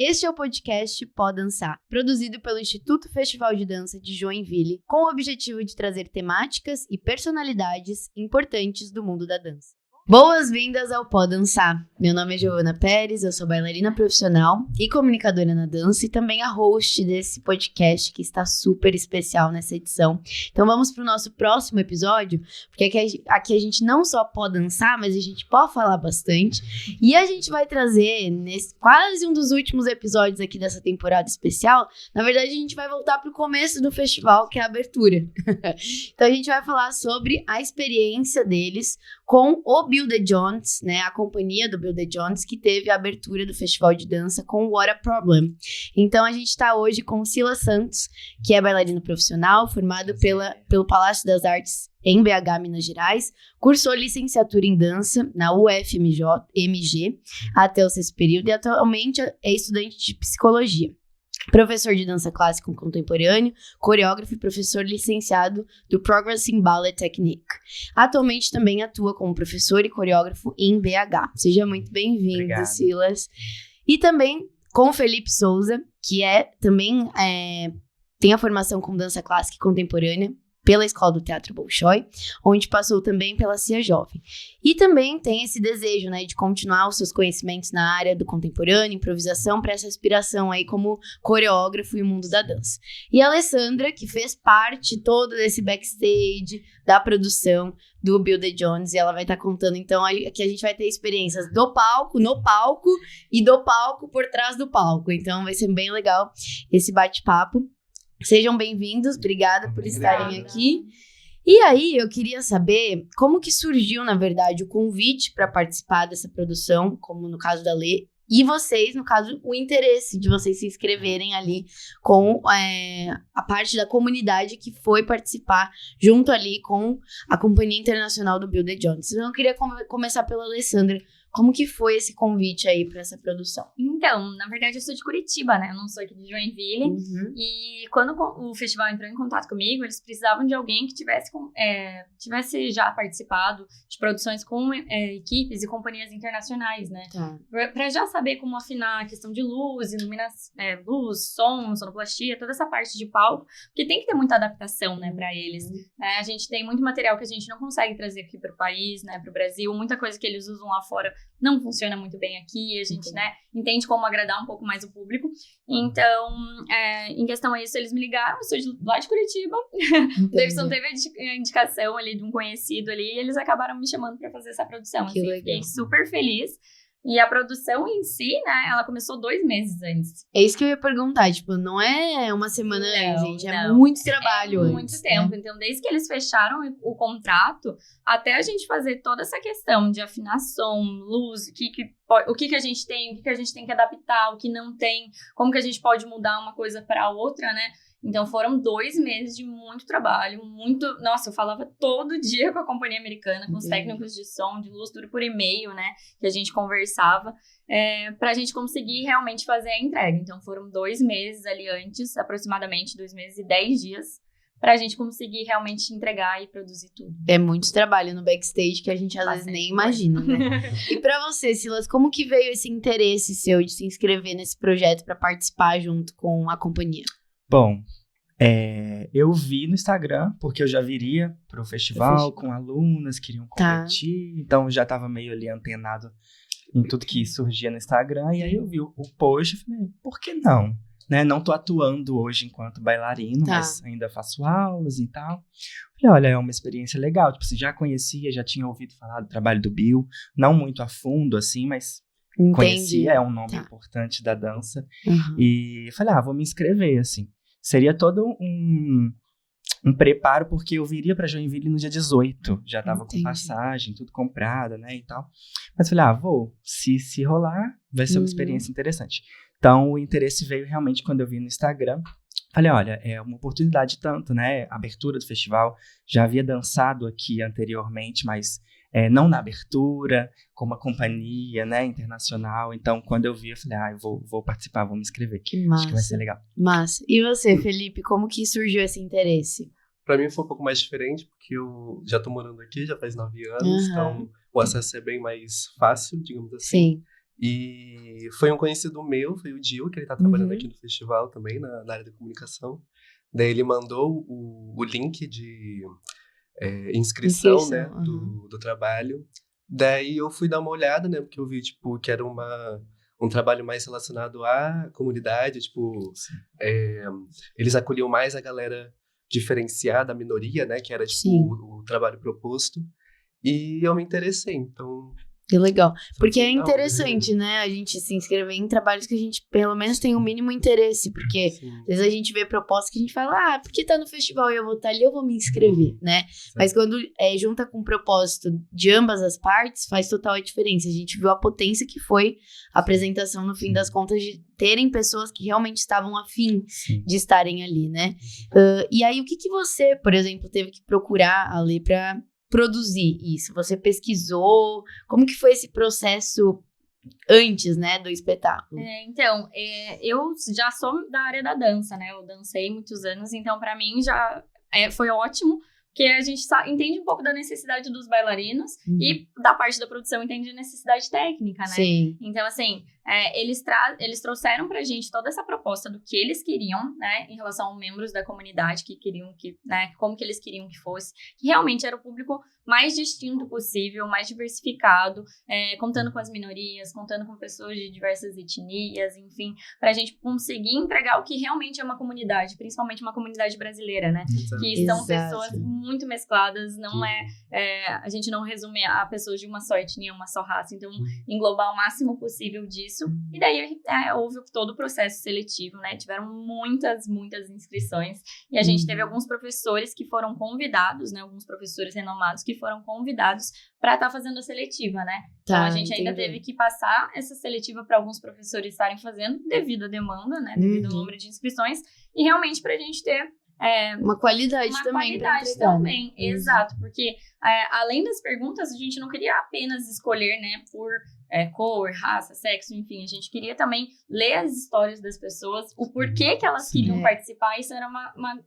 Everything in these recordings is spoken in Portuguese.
Este é o podcast Pó Dançar, produzido pelo Instituto Festival de Dança de Joinville, com o objetivo de trazer temáticas e personalidades importantes do mundo da dança. Boas-vindas ao Pó Dançar. Meu nome é Giovana Pérez, eu sou bailarina profissional e comunicadora na dança e também a host desse podcast que está super especial nessa edição. Então vamos para o nosso próximo episódio, porque aqui a gente não só pode dançar, mas a gente pode falar bastante. E a gente vai trazer, nesse quase um dos últimos episódios aqui dessa temporada especial, na verdade a gente vai voltar para o começo do festival, que é a abertura. Então a gente vai falar sobre a experiência deles com o Bill The Jones, né, a companhia do Bill The Jones, que teve a abertura do festival de dança com What a Problem. Então a gente está hoje com Silas Santos, que é bailarino profissional, formado pelo Palácio das Artes em BH, Minas Gerais, cursou licenciatura em dança na UFMG até o sexto período e atualmente é estudante de psicologia. Professor de dança clássica contemporâneo, coreógrafo e professor licenciado do Progressing Ballet Technique. Atualmente também atua como professor e coreógrafo em BH. Seja muito bem-vindo, Silas. E também com o Felipe Souza, que também tem a formação com dança clássica e contemporânea pela Escola do Teatro Bolshoi, onde passou também pela CIA Jovem. E também tem esse desejo, né, de continuar os seus conhecimentos na área do contemporâneo, improvisação, para essa aspiração aí como coreógrafo e mundo da dança. E a Alessandra, que fez parte toda desse backstage da produção do Bill The Jones, e ela vai estar contando, então, aqui a gente vai ter experiências do palco, no palco, e do palco por trás do palco. Então, vai ser bem legal esse bate-papo. Sejam bem-vindos, obrigada por estarem aqui. E aí, eu queria saber como que surgiu, na verdade, o convite para participar dessa produção, como no caso da Lê, e vocês, no caso, o interesse de vocês se inscreverem ali com a parte da comunidade que foi participar junto ali com a Companhia Internacional do Bill The Jones. Então, eu queria começar pela Alessandra. Como que foi esse convite aí para essa produção? Então, na verdade, eu sou de Curitiba, né? Eu não sou aqui de Joinville. Uhum. E quando o festival entrou em contato comigo, eles precisavam de alguém que tivesse já participado de produções com equipes e companhias internacionais, né? Tá. Para já saber como afinar a questão de luz, iluminação, luz, som, sonoplastia, toda essa parte de palco, porque tem que ter muita adaptação, né, para eles. Né? A gente tem muito material que a gente não consegue trazer aqui para o país, né, para o Brasil, muita coisa que eles usam lá fora não funciona muito bem aqui, a gente, né, entende como agradar um pouco mais o público. Então, em questão a isso, eles me ligaram, eu sou lá de Curitiba, o Davidson teve a indicação ali de um conhecido ali, e eles acabaram me chamando para fazer essa produção. Que legal. Fiquei super feliz. E a produção em si, né, ela começou 2 meses antes. É isso que eu ia perguntar, tipo, não é uma semana antes, gente, é não. muito trabalho antes. Muito tempo, então desde que eles fecharam o contrato, até a gente fazer toda essa questão de afinação, luz, o que a gente tem, o que a gente tem que adaptar, o que não tem, como que a gente pode mudar uma coisa para outra, né? Então foram 2 meses de muito trabalho, Nossa, eu falava todo dia com a companhia americana, com os técnicos de som, de luz, tudo por e-mail, né? Que a gente conversava, pra gente conseguir realmente fazer a entrega. Então foram 2 meses ali antes, aproximadamente 2 meses e 10 dias, pra gente conseguir realmente entregar e produzir tudo. É muito trabalho no backstage que a gente às vezes nem imagina, né? E pra você, Silas, como que veio esse interesse seu de se inscrever nesse projeto pra participar junto com a companhia? Bom, eu vi no Instagram, porque eu já viria pro festival com alunas, queriam competir, então já tava meio ali antenado em tudo que surgia no Instagram, e aí eu vi o post e falei, por que não? Né? Não tô atuando hoje enquanto bailarino, mas ainda faço aulas e tal. Falei, olha, é uma experiência legal, tipo, você já conhecia, já tinha ouvido falar do trabalho do Bill, não muito a fundo, assim, mas Entendi. Conhecia, é um nome importante da dança, e falei, vou me inscrever, assim. Seria todo um preparo, porque eu viria para Joinville no dia 18. Já tava com passagem, tudo comprado, né, e tal. Mas falei, vou. Se rolar, vai ser uma experiência interessante. Então, o interesse veio realmente quando eu vi no Instagram. Falei, olha, é uma oportunidade tanto, né, abertura do festival. Já havia dançado aqui anteriormente, mas não na abertura, com uma companhia, né, internacional. Então, quando eu vi, eu falei, eu vou participar, vou me inscrever. Que massa. Acho que vai ser legal. Massa. E você, Felipe, como que surgiu esse interesse? Pra mim foi um pouco mais diferente, porque eu já tô morando aqui, já faz 9 anos, então o acesso é bem mais fácil, digamos assim. Sim. E foi um conhecido meu, foi o Dil, que ele tá trabalhando aqui no festival também, na área da comunicação. Daí ele mandou o link de inscrição, né, do trabalho. Daí eu fui dar uma olhada, né, porque eu vi, tipo, que era um trabalho mais relacionado à comunidade, tipo, eles acolhiam mais a galera diferenciada, a minoria, né, que era, tipo, o trabalho proposto. E eu me interessei, então... Que legal. Porque é interessante, né, a gente se inscrever em trabalhos que a gente, pelo menos, tem o mínimo interesse. Porque, às vezes, a gente vê propostas que a gente fala, porque tá no festival e eu vou estar ali, eu vou me inscrever, né? Mas quando junta com o propósito de ambas as partes, faz total a diferença. A gente viu a potência que foi a apresentação, no fim das contas, de terem pessoas que realmente estavam afim de estarem ali, né? E aí, o que você, por exemplo, teve que procurar, Ale, pra produzir isso? Você pesquisou? Como que foi esse processo antes, né, do espetáculo? Então, eu já sou da área da dança, né? Eu dancei muitos anos, então pra mim já foi ótimo, porque a gente entende um pouco da necessidade dos bailarinos e da parte da produção entende a necessidade técnica, né? Sim. Então, assim, eles trouxeram pra gente toda essa proposta do que eles queriam, né, em relação aos membros da comunidade que queriam né, como que eles queriam que fosse, que realmente era o público mais distinto possível, mais diversificado, contando com as minorias, contando com pessoas de diversas etnias, enfim, pra gente conseguir entregar o que realmente é uma comunidade, principalmente uma comunidade brasileira, né? Exato. Que são pessoas muito mescladas, não a gente não resume a pessoas de uma só etnia, uma só raça, então englobar o máximo possível disso. E daí houve todo o processo seletivo, né? Tiveram muitas inscrições. E a gente teve alguns professores que foram convidados, né? Alguns professores renomados que foram convidados para estar fazendo a seletiva, né? Então a gente ainda teve que passar essa seletiva para alguns professores estarem fazendo devido à demanda, né? Devido ao número de inscrições. E realmente para a gente ter uma qualidade também. Exato, porque além das perguntas, a gente não queria apenas escolher, né, por cor, raça, sexo, enfim, a gente queria também ler as histórias das pessoas, o porquê que elas queriam participar, isso era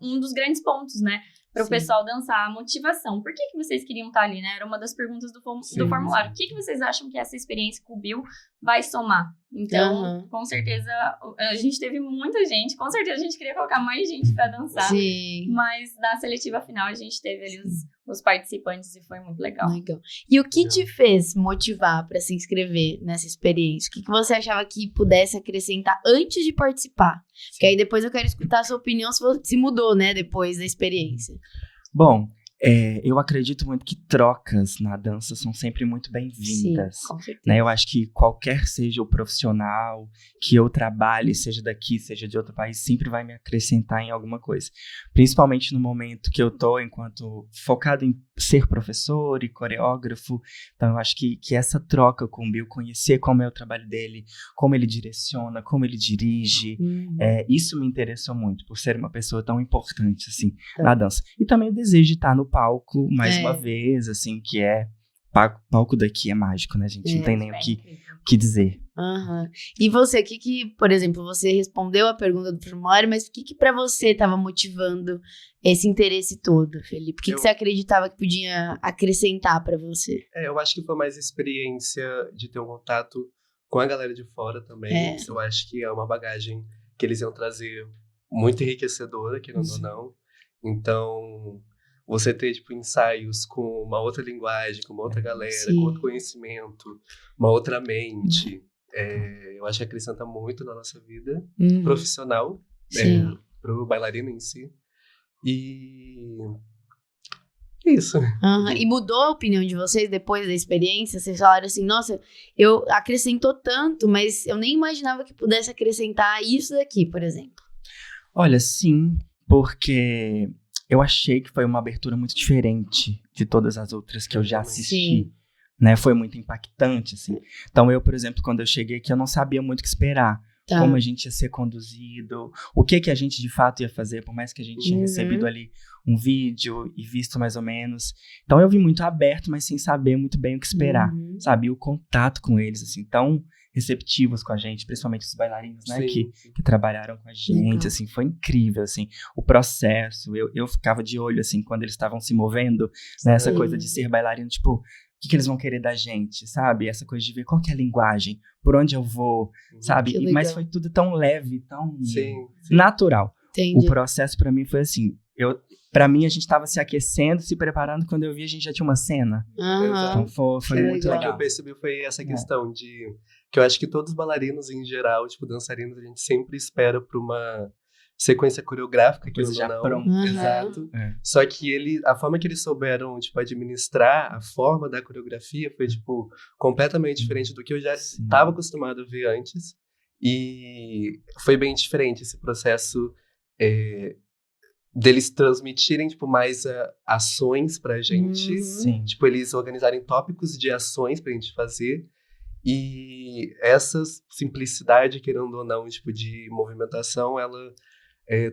um dos grandes pontos, né, para o pessoal dançar, a motivação. Por que vocês queriam estar ali, né? Era uma das perguntas do formulário. O que vocês acham que essa experiência com o Bill vai somar? Então, com certeza, a gente teve muita gente. Com certeza, a gente queria colocar mais gente para dançar. Sim. Mas na seletiva final, a gente teve ali os participantes e foi muito legal. E o que te fez motivar para se inscrever nessa experiência? O que você achava que pudesse acrescentar antes de participar? Porque aí depois eu quero escutar a sua opinião se mudou, né, depois da experiência. Bom, eu acredito muito que trocas na dança são sempre muito bem-vindas. Sim, com certeza. Né? Eu acho que qualquer seja o profissional que eu trabalhe, seja daqui, seja de outro país, sempre vai me acrescentar em alguma coisa. Principalmente no momento que eu tô enquanto focado em ser professor e coreógrafo. Então eu acho que essa troca com o Bill, conhecer como é o trabalho dele, como ele direciona, como ele dirige, isso me interessou muito, por ser uma pessoa tão importante assim, na dança. E também o desejo de estar no palco, mais uma vez, assim, que palco daqui é mágico, né, gente? Não tem nem o que dizer. E você, por exemplo, você respondeu a pergunta do formulário, mas o que pra você estava motivando esse interesse todo, Felipe? O que você acreditava que podia acrescentar pra você? Eu acho que foi mais experiência de ter um contato com a galera de fora também. Eu acho que é uma bagagem que eles iam trazer muito enriquecedora, querendo ou não. Então, você ter, tipo, ensaios com uma outra linguagem, com uma outra galera, com outro conhecimento, uma outra mente, eu acho que acrescenta muito na nossa vida profissional, pro bailarino em si. E isso. E mudou a opinião de vocês depois da experiência? Vocês falaram assim, nossa, eu acrescentou tanto, mas eu nem imaginava que pudesse acrescentar isso daqui, por exemplo. Olha, sim, porque eu achei que foi uma abertura muito diferente de todas as outras que eu já assisti, né? Foi muito impactante, assim. Então eu, por exemplo, quando eu cheguei aqui, eu não sabia muito o que esperar. Como a gente ia ser conduzido, o que a gente de fato ia fazer, por mais que a gente tinha recebido ali um vídeo e visto mais ou menos. Então eu vim muito aberto, mas sem saber muito bem o que esperar, sabe? E o contato com eles, assim, tão receptivos com a gente, principalmente os bailarinos, né, que trabalharam com a gente, assim, foi incrível, assim, o processo, eu ficava de olho, assim, quando eles estavam se movendo, né, essa coisa de ser bailarino, tipo, que eles vão querer da gente, sabe? Essa coisa de ver qual que é a linguagem, por onde eu vou, sabe? Mas foi tudo tão leve, tão natural. Entendi. O processo pra mim foi assim, pra mim a gente tava se aquecendo, se preparando, quando eu vi a gente já tinha uma cena. Então foi muito legal. O que eu percebi foi essa questão de... Que eu acho que todos os bailarinos em geral, tipo, dançarinos, a gente sempre espera por uma sequência coreográfica, que já não. pronto. Exato. Só que a forma que eles souberam, tipo, administrar a forma da coreografia foi, tipo, completamente diferente do que eu já estava acostumado a ver antes. E foi bem diferente esse processo deles transmitirem, tipo, mais ações pra gente. Tipo, eles organizarem tópicos de ações pra gente fazer. E essa simplicidade, querendo ou não, tipo, de movimentação, ela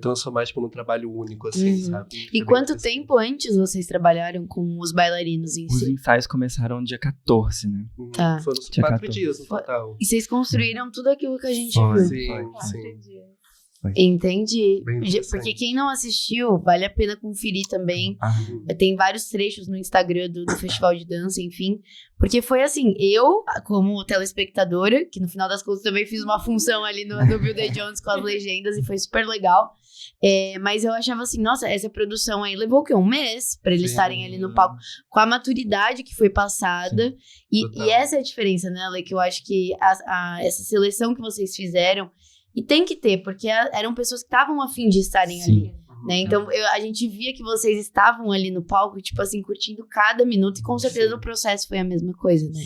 transformar, tipo, num trabalho único, assim, sabe? E quanto tempo antes vocês trabalharam com os bailarinos em si? Os ensaios começaram dia 14, né? Tá. Foram 4 dias no total. E vocês construíram tudo aquilo que a gente Foi. viu? Sim. Entendi. Porque quem não assistiu, vale a pena conferir também. Tem vários trechos no Instagram do Festival de Dança, enfim. Porque foi assim, eu, como telespectadora, que no final das contas também fiz uma função ali no Bill Day Jones com as legendas e foi super legal. Mas eu achava assim, nossa, essa produção aí levou o quê? Um mês pra eles estarem ali no palco, com a maturidade que foi passada. E essa é a diferença, né, Ale? Que eu acho que essa seleção que vocês fizeram, e tem que ter, porque eram pessoas que estavam a fim de estarem ali, né? Então, a gente via que vocês estavam ali no palco, tipo assim, curtindo cada minuto, e com certeza o processo foi a mesma coisa, né?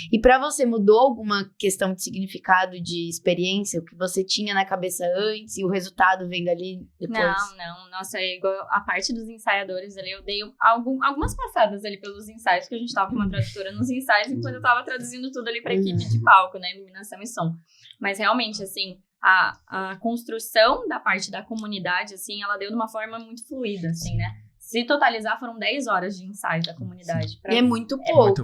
E pra você, mudou alguma questão de significado, de experiência, o que você tinha na cabeça antes, e o resultado vendo ali depois? Não. Nossa, igual a parte dos ensaiadores ali, eu dei algumas passadas ali pelos ensaios, porque a gente tava com uma tradutora nos ensaios, enquanto eu tava traduzindo tudo ali pra equipe de palco, né? Iluminação e som. Mas realmente, assim... A construção da parte da comunidade, assim, ela deu de uma forma muito fluida, assim, né? Se totalizar, foram 10 horas de ensaio da comunidade. E é muito pouco.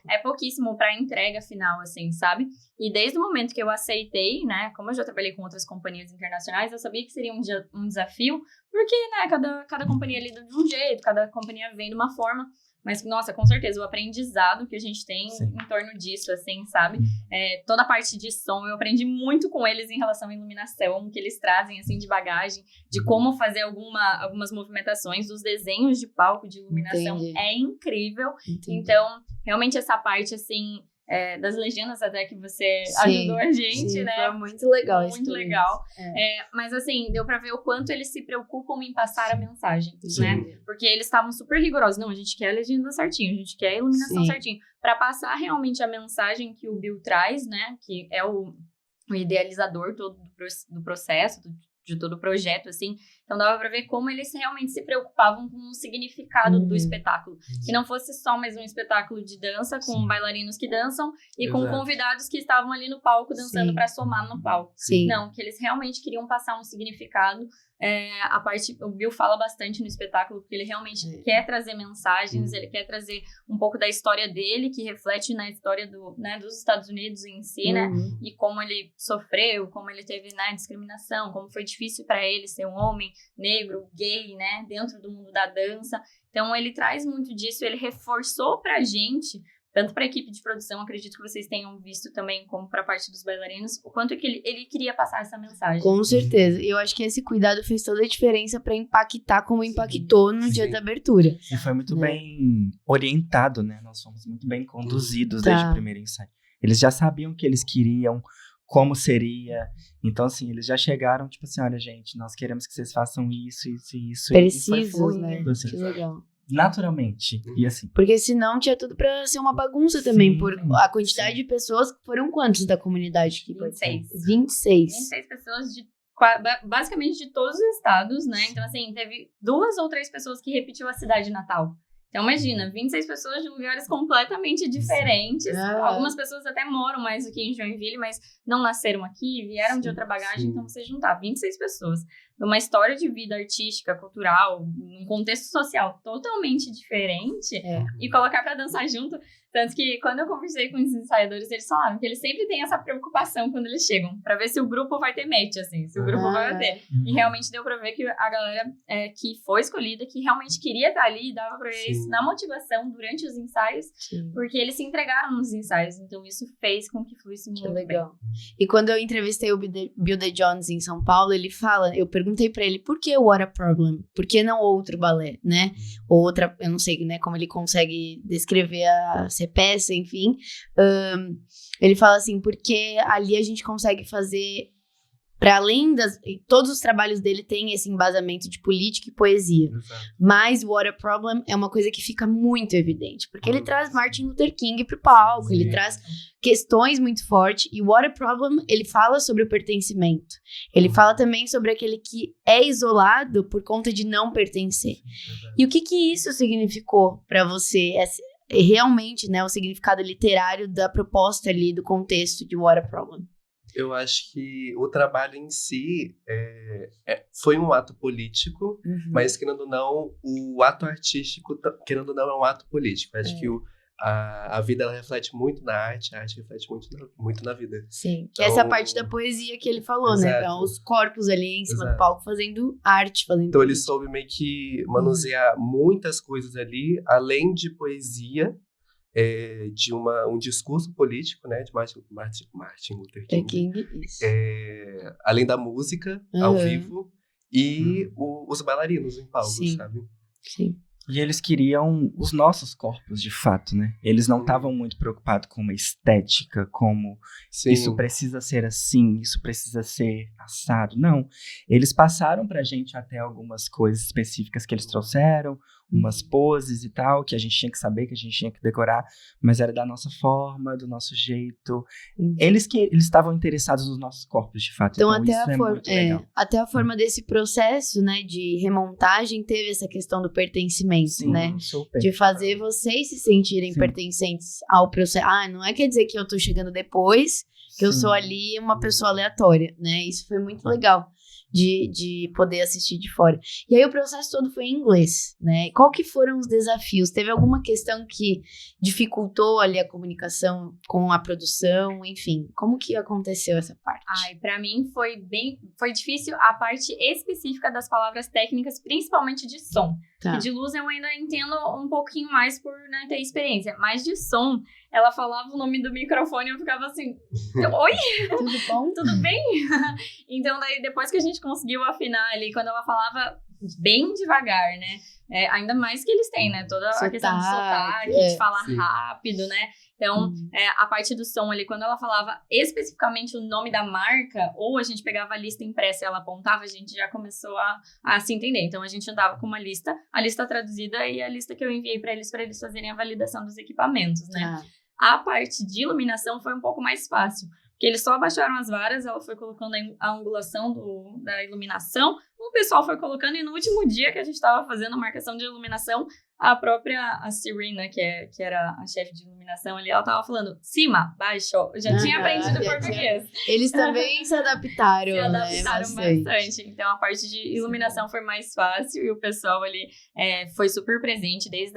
É pouquíssimo pra entrega final, assim, sabe? E desde o momento que eu aceitei, né? Como eu já trabalhei com outras companhias internacionais, eu sabia que seria um desafio, porque, né, cada companhia lida de um jeito, cada companhia vem de uma forma. Mas, nossa, com certeza, o aprendizado que a gente tem em torno disso, assim, sabe? Toda a parte de som, eu aprendi muito com eles em relação à iluminação, que eles trazem, assim, de bagagem, de como fazer algumas movimentações, dos desenhos de palco de iluminação. Entendi. É incrível. Entendi. Então, realmente, essa parte, assim, das legendas até que você ajudou a gente, né? Foi muito legal. Muito legal. Mas assim, deu pra ver o quanto eles se preocupam em passar a mensagem, né? Porque eles estavam super rigorosos. Não, a gente quer a legenda certinho, a gente quer a iluminação certinho. Pra passar realmente a mensagem que o Bill traz, né? Que é o idealizador todo do processo, de todo o projeto, assim. Então, dava pra ver como eles realmente se preocupavam com o significado do espetáculo. Que não fosse só mais um espetáculo de dança, com bailarinos que dançam e com convidados que estavam ali no palco dançando pra somar no palco. Não, que eles realmente queriam passar um significado. A parte, o Bill fala bastante no espetáculo, porque ele realmente quer trazer mensagens, ele quer trazer um pouco da história dele, que reflete na história dos Estados Unidos em si, né? E como ele sofreu, como ele teve, né, discriminação, como foi difícil para ele ser um homem negro, gay, né, dentro do mundo da dança. Então, ele traz muito disso, ele reforçou pra gente, tanto para a equipe de produção, acredito que vocês tenham visto também, como para a parte dos bailarinos, o quanto que ele queria passar essa mensagem. Com certeza. Eu acho que esse cuidado fez toda a diferença para impactar como impactou no dia da abertura. E foi muito bem orientado, né? Nós fomos muito bem conduzidos desde o primeiro ensaio. Eles já sabiam o que eles queriam, como seria. Então, assim, eles já chegaram, tipo assim, olha, gente, nós queremos que vocês façam isso. Precisos, né? Assim, que legal. Naturalmente. E assim. Porque senão tinha tudo pra ser uma bagunça também, por a quantidade de pessoas. Foram quantos da comunidade? 26 pessoas basicamente de todos os estados, né? Então, assim, teve 2 ou 3 pessoas que repetiu a cidade natal. Então, imagina, 26 pessoas de lugares completamente diferentes. Algumas pessoas até moram mais aqui em Joinville, mas não nasceram aqui, vieram de outra bagagem. Então, você juntar 26 pessoas numa história de vida artística, cultural, num contexto social totalmente diferente, e colocar pra dançar junto, Tanto que quando eu conversei com os ensaiadores, eles falaram que eles sempre têm essa preocupação quando eles chegam, pra ver se o grupo vai ter match, assim, se o grupo vai ter. E realmente deu pra ver que a galera que foi escolhida, que realmente queria estar ali, dava pra ver isso na motivação durante os ensaios, porque eles se entregaram nos ensaios, então isso fez com que fluísse muito legal. Bem. E quando eu entrevistei o Bill The Jones em São Paulo, ele fala, eu perguntei pra ele, por que What a Problem? Por que não outro balé, né? Outra, eu não sei, né, como ele consegue descrever ser peça, enfim. Ele fala assim, porque ali a gente consegue fazer, para além todos os trabalhos dele têm esse embasamento de política e poesia. Exato. Mas What a Problem é uma coisa que fica muito evidente, porque ele traz Martin Luther King pro palco, ele traz questões muito fortes, e What a Problem, ele fala sobre o pertencimento. Ele fala também sobre aquele que é isolado por conta de não pertencer. E o que isso significou para você? Realmente, né, o significado literário da proposta ali, do contexto de What a Problem. Eu acho que o trabalho em si foi um ato político, mas, querendo ou não, o ato artístico, querendo ou não, é um ato político. Eu acho que a vida, ela reflete muito na arte, a arte reflete muito na vida. Sim, então, essa é a parte da poesia que ele falou, né? Então, os corpos ali em cima do palco fazendo arte, fazendo Então, ele soube meio que manusear muitas coisas ali, além de poesia, de um discurso político, né, de Martin Luther King, além da música ao vivo e os bailarinos em palco, sabe? Sim. E eles queriam os nossos corpos, de fato, né? Eles não estavam muito preocupados com uma estética, como isso precisa ser assim, isso precisa ser assado. Não, eles passaram pra gente até algumas coisas específicas que eles trouxeram, umas poses e tal, que a gente tinha que saber, que a gente tinha que decorar, mas era da nossa forma, do nosso jeito. Eles estavam interessados nos nossos corpos, de fato. Então até isso muito legal. Até a forma desse processo, né, de remontagem, teve essa questão do pertencimento, né? Super. De fazer vocês se sentirem pertencentes ao processo. Não quer dizer que eu tô chegando depois, que eu sou ali uma pessoa aleatória, né? Isso foi muito legal. De poder assistir de fora. E aí o processo todo foi em inglês, né? Qual que foram os desafios? Teve alguma questão que dificultou ali a comunicação com a produção? Enfim, como que aconteceu essa parte? Pra mim foi difícil a parte específica das palavras técnicas, principalmente de som. Tá. De luz eu ainda entendo um pouquinho mais por ter experiência, mas de som, ela falava o nome do microfone e eu ficava assim, oi? Tudo bom? Tudo bem? Então daí depois que a gente conseguiu afinar ali, quando ela falava bem devagar, né? Ainda mais que eles têm, né? Toda a questão do sotaque, de falar rápido, né? Então, a parte do som ali, quando ela falava especificamente o nome da marca, ou a gente pegava a lista impressa e ela apontava, a gente já começou a se entender. Então, a gente andava com uma lista, a lista traduzida e a lista que eu enviei para eles fazerem a validação dos equipamentos, né? A parte de iluminação foi um pouco mais fácil, porque eles só abaixaram as varas, ela foi colocando a angulação da iluminação, o pessoal foi colocando, e no último dia que a gente estava fazendo a marcação de iluminação, a Serena, que era a chefe de iluminação ali, ela tava falando cima, baixo, eu já tinha aprendido português. Eles também se adaptaram, bastante. Então a parte de iluminação foi mais fácil, e o pessoal ali foi super presente, desde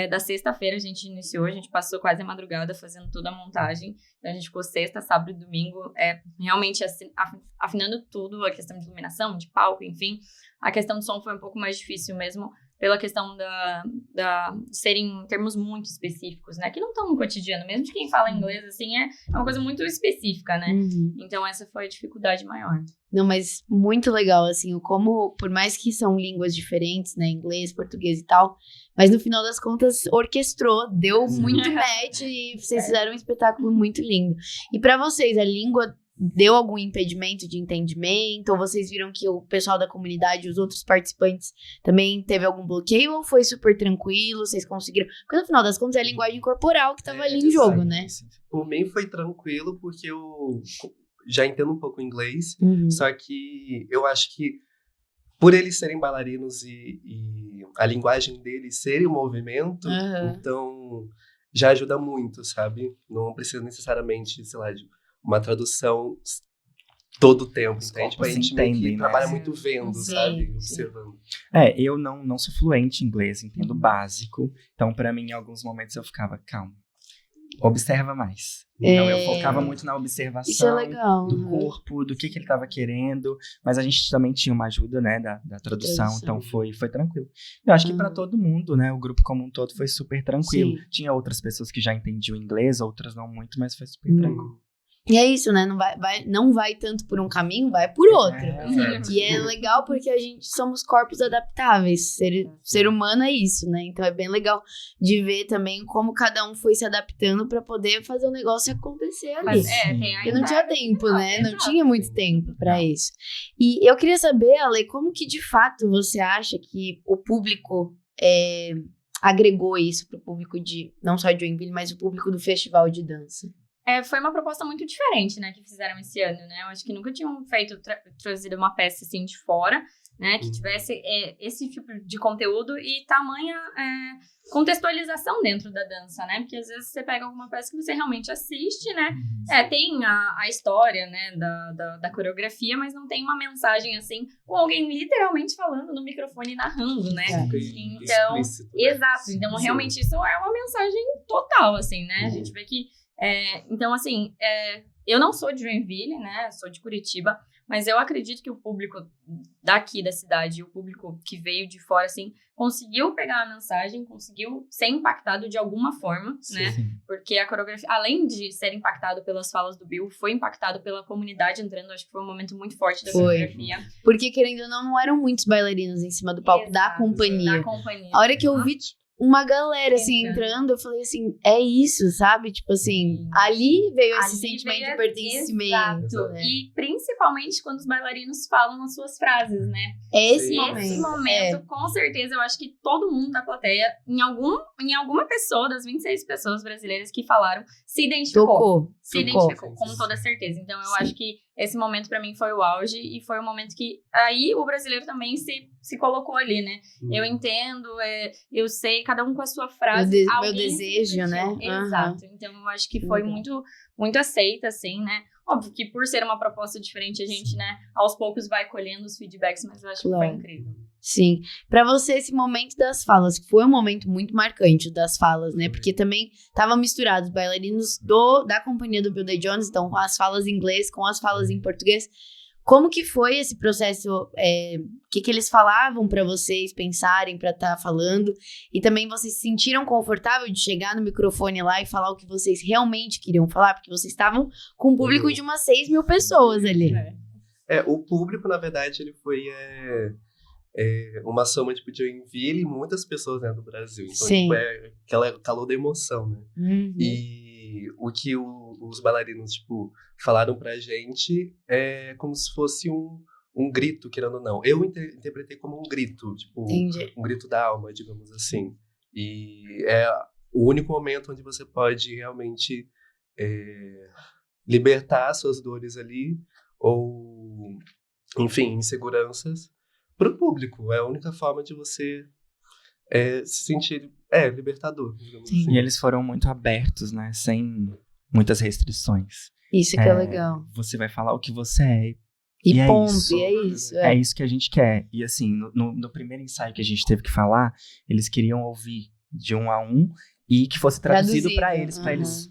da sexta-feira a gente iniciou, a gente passou quase a madrugada fazendo toda a montagem, então a gente ficou sexta, sábado e domingo, realmente afinando tudo, a questão de iluminação, de palco, enfim. A questão do som foi um pouco mais difícil mesmo, pela questão de serem termos muito específicos, né? Que não estão no cotidiano, mesmo de quem fala inglês, assim, é uma coisa muito específica, né? Então essa foi a dificuldade maior. Não, mas muito legal, assim, como, por mais que são línguas diferentes, né? Inglês, português e tal, mas no final das contas orquestrou, deu muito match e vocês fizeram um espetáculo muito lindo. E pra vocês, a língua deu algum impedimento de entendimento? Ou vocês viram que o pessoal da comunidade, os outros participantes, também teve algum bloqueio? Ou foi super tranquilo? Vocês conseguiram? Porque no final das contas é a linguagem corporal que tava ali em jogo, né? Por mim foi tranquilo, porque eu já entendo um pouco inglês. Só que eu acho que por eles serem bailarinos e a linguagem deles ser o movimento, então já ajuda muito, sabe? Não precisa necessariamente, sei lá, de uma tradução todo o tempo, entende? Tipo, a gente trabalha muito vendo, sabe? Observando. Eu não sou fluente em inglês, entendo básico. Então, pra mim, em alguns momentos eu ficava, calma, observa mais. Então eu focava muito na observação Isso é legal, do corpo, do que ele tava querendo, mas a gente também tinha uma ajuda, né, da tradução, então foi tranquilo. Eu acho que para todo mundo, né, o grupo como um todo foi super tranquilo. Sim. Tinha outras pessoas que já entendiam inglês, outras não muito, mas foi super tranquilo. E é isso, né? Não vai tanto por um caminho, vai por outro. E é legal porque a gente somos corpos adaptáveis. Ser humano é isso, né? Então é bem legal de ver também como cada um foi se adaptando pra poder fazer o negócio acontecer ali. Porque não tinha tempo, né? Não tinha muito tempo pra isso. E eu queria saber, Ale, como que de fato você acha que o público agregou isso pro público não só de Joinville, mas o público do festival de dança? Foi uma proposta muito diferente, né, que fizeram esse ano, né? Eu acho que nunca tinham trazido uma peça assim de fora, né, que tivesse esse tipo de conteúdo e tamanha contextualização dentro da dança, né? Porque às vezes você pega alguma peça que você realmente assiste, né? Tem a história, né, da coreografia, mas não tem uma mensagem assim, com alguém literalmente falando no microfone e narrando, né? Então, exato. Então, realmente, isso é uma mensagem total, assim, né? A gente vê que então, assim, eu não sou de Joinville, né? Sou de Curitiba, mas eu acredito que o público daqui da cidade, o público que veio de fora, assim, conseguiu pegar a mensagem, conseguiu ser impactado de alguma forma, né? Porque a coreografia, além de ser impactado pelas falas do Bill, foi impactado pela comunidade entrando. Acho que foi um momento muito forte da coreografia. Porque, querendo ou não eram muitos bailarinos em cima do palco da companhia. A hora que eu vi uma galera, assim, entrando, eu falei assim, é isso, sabe? Tipo assim, ali veio esse sentimento de pertencimento. Exato. Né? E principalmente quando os bailarinos falam as suas frases, né? Esse momento, com certeza, eu acho que todo mundo da plateia, em alguma pessoa das 26 pessoas brasileiras que falaram, se identificou. Identificou, com toda certeza. Então, eu acho que esse momento pra mim foi o auge e foi o momento que aí o brasileiro também se colocou ali, né? Eu entendo, eu sei, cada um com a sua frase. Meu desejo, né? Exato. Então, eu acho que foi muito, muito aceita, assim, né? Óbvio que por ser uma proposta diferente, a gente, né, aos poucos vai colhendo os feedbacks, mas eu acho que foi incrível. Sim. Pra você, esse momento das falas, que foi um momento muito marcante das falas, né? Porque também estavam misturados bailarinos da companhia do Bill Day Jones, então com as falas em inglês, com as falas em português. Como que foi esse processo? O que eles falavam pra vocês pensarem pra estar falando? E também vocês se sentiram confortável de chegar no microfone lá e falar o que vocês realmente queriam falar? Porque vocês estavam com um público de umas 6 mil pessoas ali. O público, na verdade, ele foi uma soma tipo, de Joinville e muitas pessoas, né, do Brasil. Então, tipo, aquela calor da emoção, né? E o que os bailarinos, tipo, falaram pra gente é como se fosse um grito, querendo ou não. Eu interpretei como um grito, tipo, um grito da alma, digamos assim. E é o único momento onde você pode realmente libertar suas dores ali, ou, enfim, inseguranças, pro público. É a única forma de você se sentir libertador, digamos assim. E eles foram muito abertos, né? Sem muitas restrições. Isso que é legal. Você vai falar o que você é. E ponto, e é isso. É isso que a gente quer. E assim, no primeiro ensaio que a gente teve que falar, eles queriam ouvir de 1 a 1 e que fosse traduzido para eles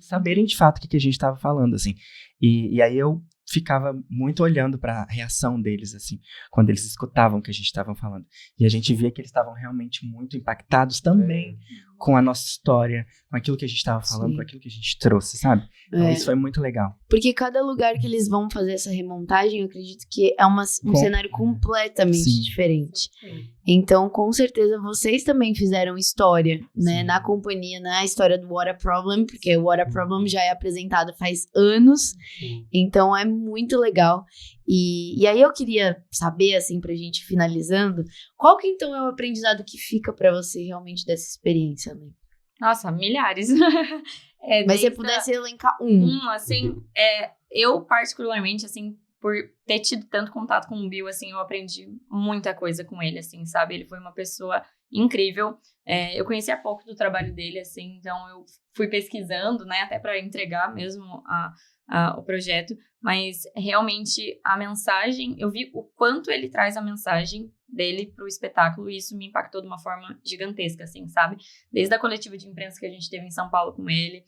saberem de fato o que a gente estava falando, assim. E aí eu ficava muito olhando para a reação deles, assim, quando eles escutavam o que a gente estava falando. E a gente via que eles estavam realmente muito impactados também com a nossa história, com aquilo que a gente estava falando, com aquilo que a gente trouxe, sabe? Então isso foi muito legal. Porque cada lugar que eles vão fazer essa remontagem, eu acredito que é um cenário completamente diferente. Então, com certeza, vocês também fizeram história, né? Na companhia, na história do What a Problem, porque o What a Problem já é apresentado faz anos. Então, é muito legal. E aí eu queria saber, assim, pra gente finalizando, qual que então é o aprendizado que fica pra você realmente dessa experiência, né? Nossa, milhares. Mas se você pudesse elencar assim, eu particularmente, assim, por ter tido tanto contato com o Bill, assim, eu aprendi muita coisa com ele, assim, sabe? Ele foi uma pessoa incrível. Eu conheci há pouco do trabalho dele, assim, então eu fui pesquisando, né, até pra entregar mesmo o projeto, mas realmente a mensagem, eu vi o quanto ele traz a mensagem dele pro espetáculo, e isso me impactou de uma forma gigantesca, assim, sabe? Desde a coletiva de imprensa que a gente teve em São Paulo com ele,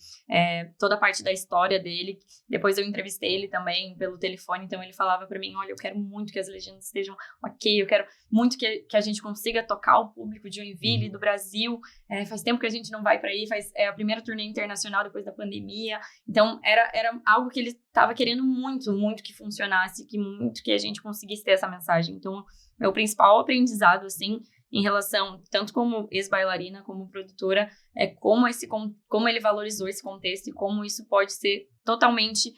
toda a parte da história dele. Depois eu entrevistei ele também pelo telefone, então ele falava pra mim, olha, eu quero muito que as legendas estejam ok, eu quero muito que a gente consiga tocar o público de Joinville, do Brasil. Faz tempo que a gente não vai pra aí, é a primeira turnê internacional depois da pandemia. Então era algo que ele estava querendo muito, muito que funcionasse, muito que a gente conseguisse ter essa mensagem. Então, meu principal aprendizado, assim, em relação, tanto como ex-bailarina, como produtora, é como ele valorizou esse contexto e como isso pode ser totalmente,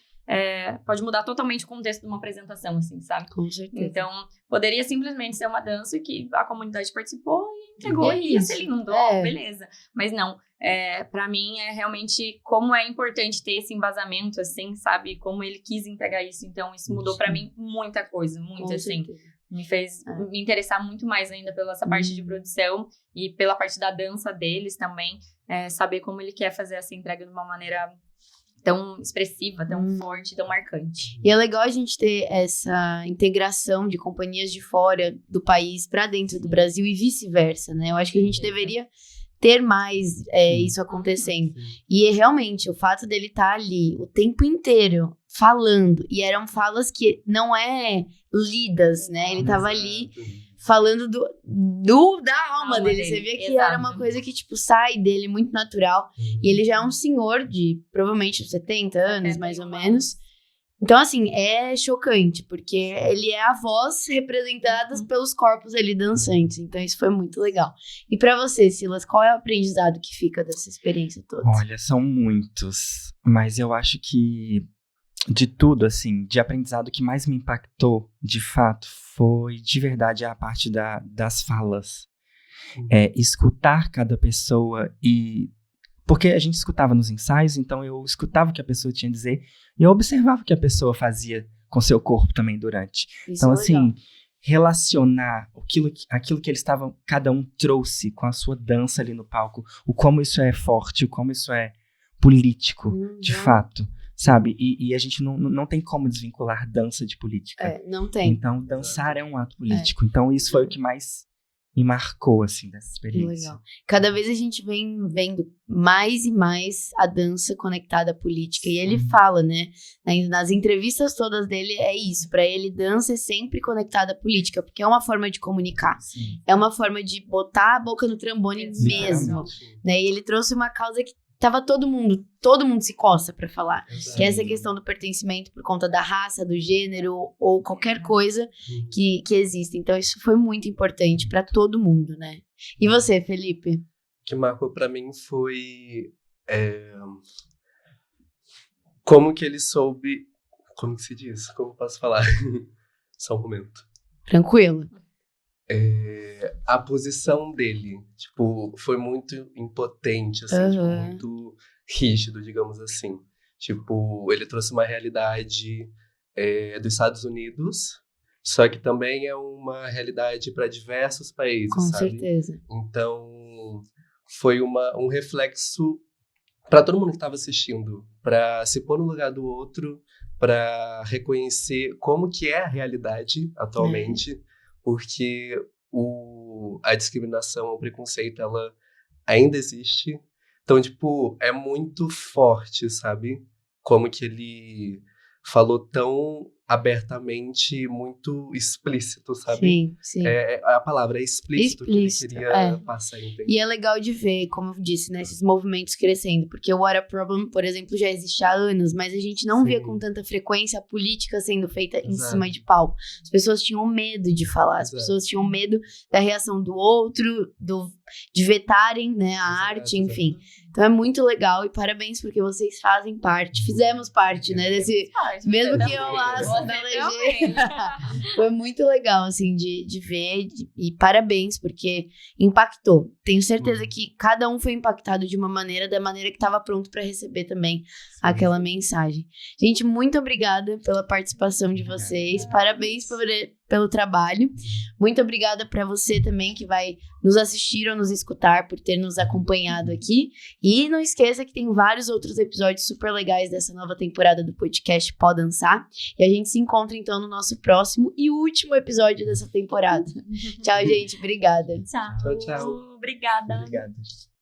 pode mudar totalmente o contexto de uma apresentação, assim, sabe? Com certeza. Então, poderia simplesmente ser uma dança que a comunidade participou e entregou, e ia ser lindo, beleza. Mas não, pra mim é realmente como é importante ter esse embasamento, assim, sabe? Como ele quis entregar isso. Então, isso mudou pra mim muita coisa, muito, assim. Me fez me interessar muito mais ainda pela essa parte de produção e pela parte da dança deles também. Saber como ele quer fazer essa entrega de uma maneira tão expressiva, tão forte, tão marcante. E é legal a gente ter essa integração de companhias de fora do país para dentro do Brasil e vice-versa, né? Eu acho que a gente deveria ter mais isso acontecendo. E realmente, o fato dele estar ali o tempo inteiro falando, e eram falas que não lidas, né? Ele tava ali falando da alma dele. Você vê que era uma coisa que, tipo, sai dele muito natural. E ele já é um senhor de, provavelmente, 70 anos, mais ou menos. Então, assim, é chocante, porque ele é a voz representada pelos corpos ali dançantes. Então, isso foi muito legal. E pra você, Silas, qual é o aprendizado que fica dessa experiência toda? Olha, são muitos. Mas eu acho que, de tudo, assim, de aprendizado que mais me impactou, de fato, foi, de verdade, a parte das falas. Escutar cada pessoa e... Porque a gente escutava nos ensaios, então eu escutava o que a pessoa tinha a dizer e eu observava o que a pessoa fazia com seu corpo também durante. Isso então, é assim, legal. Relacionar aquilo que eles estavam, cada um trouxe com a sua dança ali no palco, o como isso é forte, o como isso é político, de fato, sabe? E a gente não tem como desvincular dança de política. Não tem. Então, dançar é um ato político. Então, isso foi o que mais me marcou, assim, dessa experiência. Legal. Cada vez a gente vem vendo mais e mais a dança conectada à política. E ele fala, né? Nas entrevistas todas dele, é isso. Pra ele, dança é sempre conectada à política. Porque é uma forma de comunicar. Sim. É uma forma de botar a boca no trombone mesmo. Né? E ele trouxe uma causa que tava todo mundo se coça pra falar. Que é essa questão do pertencimento por conta da raça, do gênero ou qualquer coisa que exista. Então isso foi muito importante pra todo mundo, né? E você, Felipe? O que marcou pra mim foi como que ele soube... Como que se diz? Como eu posso falar? Só um momento. Tranquilo. A posição dele, tipo, foi muito impotente, assim, tipo, muito rígido, digamos assim. Tipo, ele trouxe uma realidade dos Estados Unidos, só que também é uma realidade para diversos países, Com sabe? certeza. Então, foi um reflexo para todo mundo que estava assistindo, para se pôr no lugar do outro, para reconhecer como que é a realidade atualmente, porque a discriminação, o preconceito, ela ainda existe. Então, tipo, é muito forte, sabe? Como que ele falou tão abertamente, muito explícito, sabe? Sim. A palavra é explícito que ele queria passar, entende? E é legal de ver, como eu disse, né, esses movimentos crescendo, porque o What a Problem, por exemplo, já existe há anos, mas a gente não via com tanta frequência a política sendo feita em cima de palco. As pessoas tinham medo de falar, as pessoas tinham medo da reação do outro, de vetarem, né, a arte, enfim. Então é muito legal e parabéns porque vocês fazem parte, fizemos parte, né, desse... Mesmo que eu lá da legenda. Foi muito legal, assim, de ver e parabéns porque impactou. Tenho certeza que cada um foi impactado de uma maneira, da maneira que estava pronto para receber também aquela mensagem. Gente, muito obrigada pela participação de vocês. Parabéns pelo trabalho. Muito obrigada para você também que vai nos assistir ou nos escutar por ter nos acompanhado aqui. E não esqueça que tem vários outros episódios super legais dessa nova temporada do podcast Pó Dançar. E a gente se encontra então no nosso próximo e último episódio dessa temporada. Tchau, gente. Obrigada. Tchau. Tchau. Obrigada. Obrigado.